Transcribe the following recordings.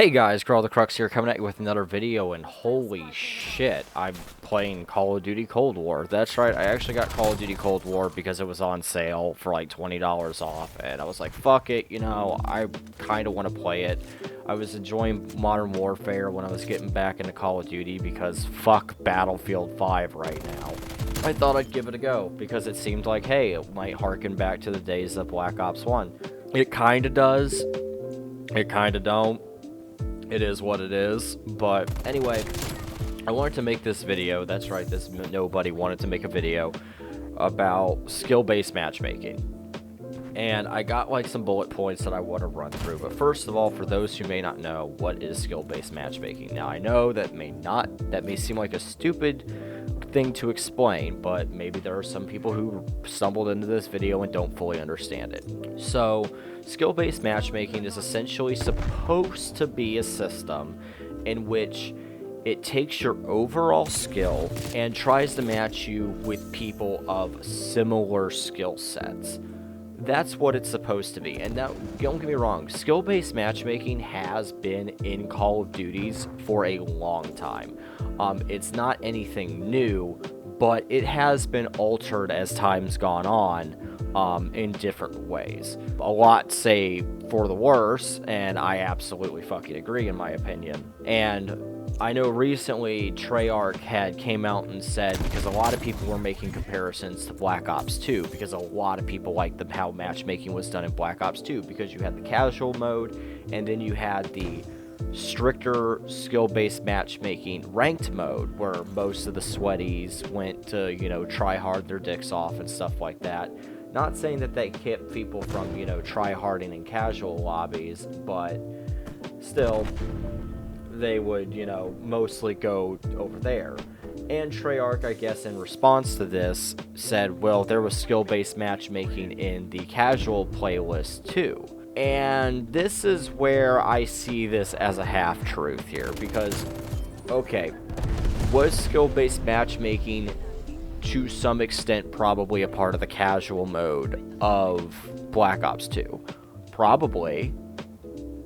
Hey guys, Girl the Crux here, coming at you with another video, and holy shit, I'm playing Call of Duty Cold War. That's right, I actually got Call of Duty Cold War because it was on sale for like $20 off, and I was like, fuck it, I kind of want to play it. I was enjoying Modern Warfare when I was getting back into Call of Duty because fuck Battlefield 5 right now. I thought I'd give it a go because it seemed like, hey, it might harken back to the days of Black Ops 1. It kind of does, it kind of don't. It is what it is, but anyway, I wanted to make this video, that's right, nobody wanted to make a video about skill-based matchmaking. And I got like some bullet points that I want to run through, but first of all, for those who may not know, what is skill-based matchmaking? Now I know that may seem like a stupid thing to explain, but maybe there are some people who stumbled into this video and don't fully understand it. So, skill-based matchmaking is essentially supposed to be a system in which it takes your overall skill and tries to match you with people of similar skill sets. That's what it's supposed to be. And now, don't get me wrong, skill-based matchmaking has been in Call of Duties for a long time. It's not anything new, but it has been altered as time's gone on in different ways. A lot say for the worse, and I absolutely fucking agree in my opinion. And I know recently Treyarch came out and said, because a lot of people were making comparisons to Black Ops 2, because a lot of people liked how matchmaking was done in Black Ops 2, because you had the casual mode, and then you had the stricter skill-based matchmaking ranked mode, where most of the sweaties went to, try hard their dicks off and stuff like that. Not saying that they kept people from, try harding in casual lobbies, but still, they would, mostly go over there. And Treyarch, I guess, in response to this, said, well, there was skill-based matchmaking in the casual playlist too. And this is where I see this as a half-truth here, because, okay, was skill-based matchmaking to some extent probably a part of the casual mode of Black Ops 2? Probably.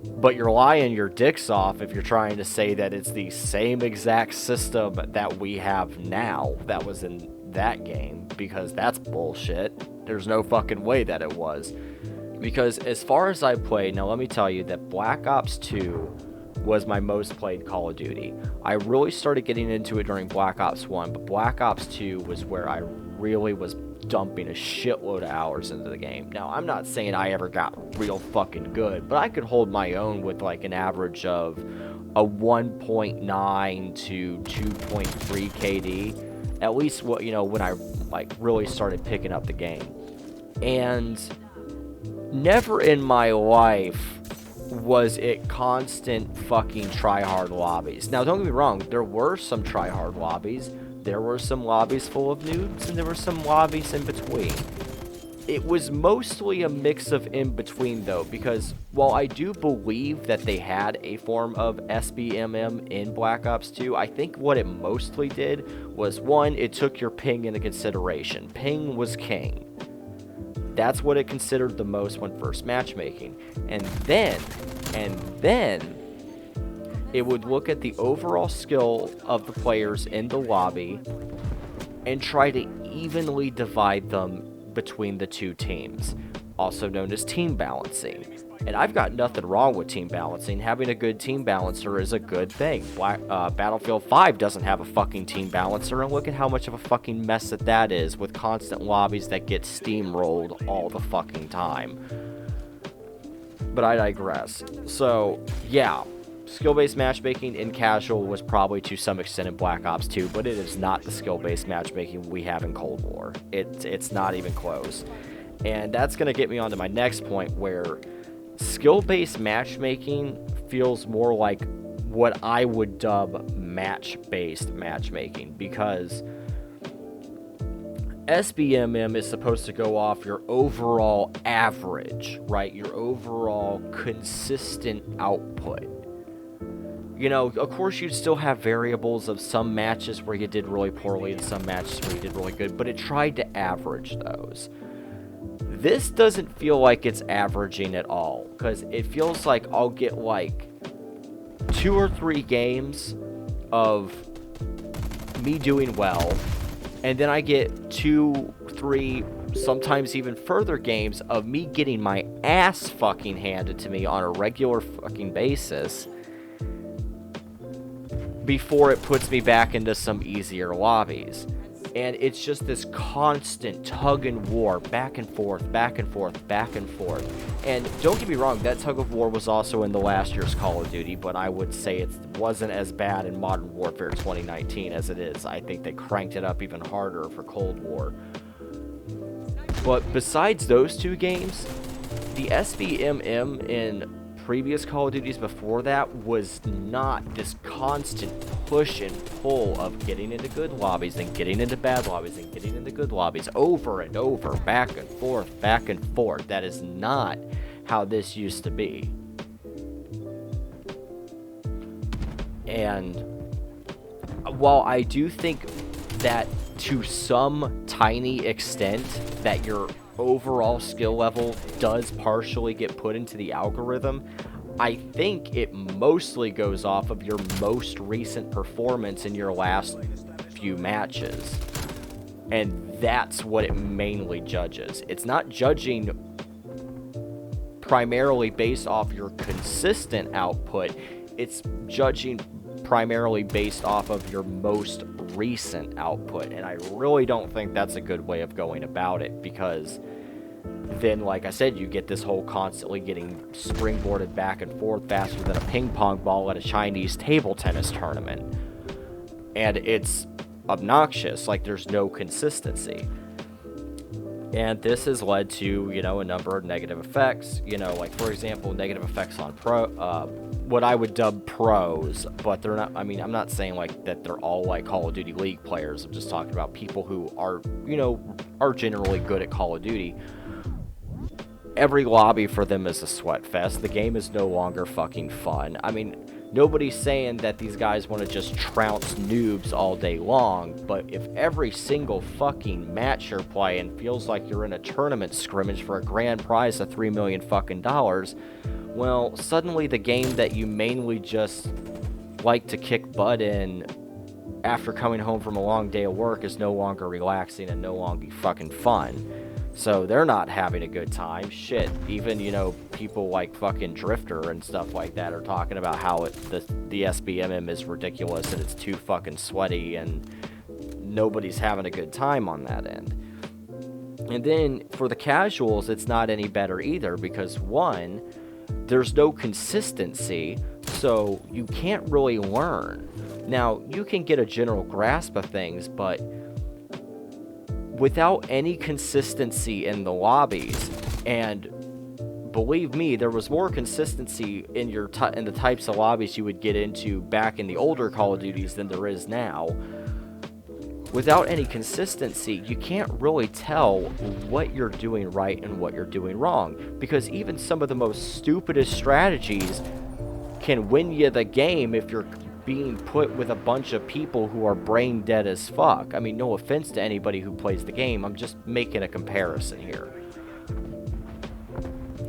But you're lying your dicks off if you're trying to say that it's the same exact system that we have now that was in that game, because that's bullshit. There's no fucking way that it was. Because as far as I played, now let me tell you that Black Ops 2 was my most played Call of Duty. I really started getting into it during Black Ops 1, but Black Ops 2 was where I really was dumping a shitload of hours into the game. Now, I'm not saying I ever got real fucking good, but I could hold my own with like an average of a 1.9 to 2.3 KD. At least what, when I like really started picking up the game. And never in my life was it constant fucking try-hard lobbies. Now, don't get me wrong, there were some try-hard lobbies. There were some lobbies full of noobs, and there were some lobbies in between. It was mostly a mix of in between, though, because while I do believe that they had a form of SBMM in Black Ops 2, I think what it mostly did was, one, it took your ping into consideration. Ping was king. That's what it considered the most when first matchmaking. And then, it would look at the overall skill of the players in the lobby and try to evenly divide them between the two teams, also known as team balancing. And I've got nothing wrong with team balancing. Having a good team balancer is a good thing. Battlefield 5 doesn't have a fucking team balancer, and look at how much of a fucking mess that is, with constant lobbies that get steamrolled all the fucking time. But I digress. So, yeah, skill-based matchmaking in casual was probably to some extent in Black Ops 2, but it is not the skill-based matchmaking we have in Cold War. It's not even close. And that's going to get me on to my next point, where skill-based matchmaking feels more like what I would dub match-based matchmaking, because SBMM is supposed to go off your overall average, right? Your overall consistent output. Of course you'd still have variables of some matches where you did really poorly and some matches where you did really good, but it tried to average those. This doesn't feel like it's averaging at all, because it feels like I'll get like 2 or 3 games of me doing well, and then I get 2, 3, sometimes even further games of me getting my ass fucking handed to me on a regular fucking basis before it puts me back into some easier lobbies. And it's just this constant tug and war, back and forth, back and forth, back and forth. And don't get me wrong, that tug of war was also in the last year's Call of Duty, but I would say it wasn't as bad in Modern Warfare 2019 as it is. I think they cranked it up even harder for Cold War. But besides those 2 games, the SBMM in previous Call of Duties before that was not this constant push and pull of getting into good lobbies and getting into bad lobbies and getting into good lobbies over and over, back and forth, back and forth. That is not how this used to be. And while I do think that to some tiny extent that your overall skill level does partially get put into the algorithm, I think it mostly goes off of your most recent performance in your last few matches. And that's what it mainly judges. It's not judging primarily based off your consistent output. It's judging primarily based off of your most recent output, and I really don't think that's a good way of going about it, because then, like I said, you get this whole constantly getting springboarded back and forth faster than a ping pong ball at a Chinese table tennis tournament, and it's obnoxious. Like, there's no consistency. And this has led to, you know, a number of negative effects. You know, like, for example, negative effects on what I would dub pros, but they're not, I mean, I'm not saying, like, that they're all, like, Call of Duty League players. I'm just talking about people who are, you know, are generally good at Call of Duty. Every lobby for them is a sweat fest. The game is no longer fucking fun. I mean, nobody's saying that these guys want to just trounce noobs all day long, but if every single fucking match you're playing feels like you're in a tournament scrimmage for a grand prize of $3 million fucking dollars, well, suddenly the game that you mainly just like to kick butt in after coming home from a long day of work is no longer relaxing and no longer fucking fun. So they're not having a good time. Shit, even, you know, people like fucking Drifter and stuff like that are talking about how the SBMM is ridiculous and it's too fucking sweaty, and nobody's having a good time on that end. And then for the casuals, it's not any better either, because one, there's no consistency, so you can't really learn. Now, you can get a general grasp of things, but without any consistency in the lobbies, and believe me, there was more consistency in in the types of lobbies you would get into back in the older Call of Duties than there is now. Without any consistency, you can't really tell what you're doing right and what you're doing wrong, because even some of the most stupidest strategies can win you the game if you're being put with a bunch of people who are brain dead as fuck. I mean, no offense to anybody who plays the game, I'm just making a comparison here.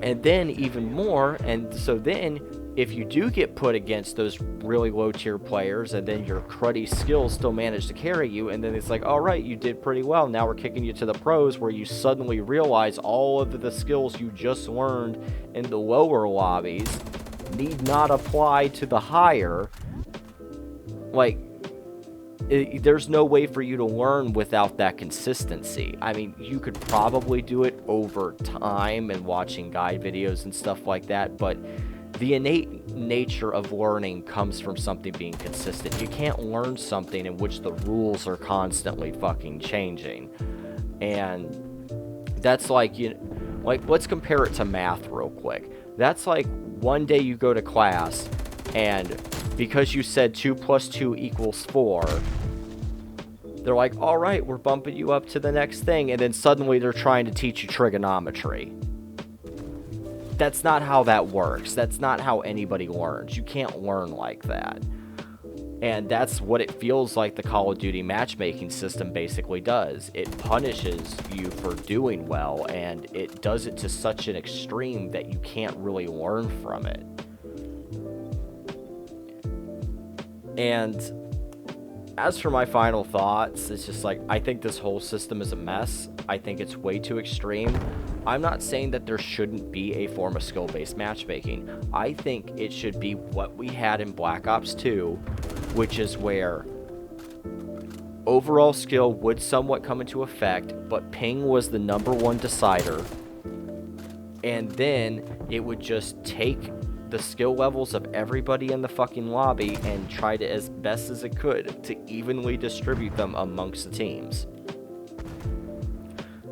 And then even more, and so then if you do get put against those really low tier players, and then your cruddy skills still manage to carry you, and then it's like, all right, you did pretty well, now we're kicking you to the pros, where you suddenly realize all of the skills you just learned in the lower lobbies need not apply to the higher. Like, there's no way for you to learn without that consistency. I mean, you could probably do it over time and watching guide videos and stuff like that, but the innate nature of learning comes from something being consistent. You can't learn something in which the rules are constantly fucking changing. And that's like, let's compare it to math real quick. That's like one day you go to class, and because you said 2 + 2 = 4, they're like, all right, we're bumping you up to the next thing, and then suddenly they're trying to teach you trigonometry. That's not how that works. That's not how anybody learns. You can't learn like that. And that's what it feels like the Call of Duty matchmaking system basically does. It punishes you for doing well, and it does it to such an extreme that you can't really learn from it. And as for my final thoughts, it's just like, I think this whole system is a mess. I think it's way too extreme. I'm not saying that there shouldn't be a form of skill-based matchmaking. I think it should be what we had in Black Ops 2, which is where overall skill would somewhat come into effect, but ping was the #1 decider. And then it would just take the skill levels of everybody in the fucking lobby and try to, as best as it could, to evenly distribute them amongst the teams.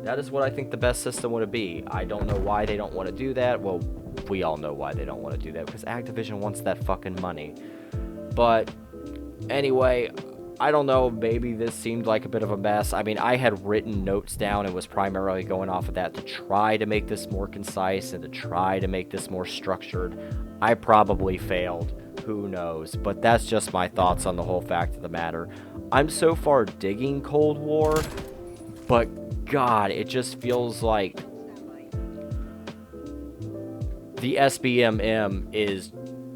That is what I think the best system would be. I don't know why they don't want to do that. Well, we all know why they don't want to do that, because Activision wants that fucking money. But anyway, I don't know, maybe this seemed like a bit of a mess. I mean, I had written notes down and was primarily going off of that to try to make this more concise and to try to make this more structured. I probably failed. Who knows? But that's just my thoughts on the whole fact of the matter. I'm so far digging Cold War, but God, it just feels like the SBMM is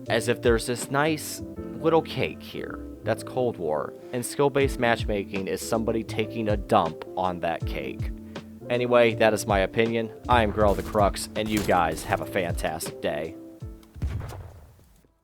as if there's this nice little cake here. That's Cold War. And skill-based matchmaking is somebody taking a dump on that cake. Anyway, that is my opinion. I am Grell the Crux, and you guys have a fantastic day.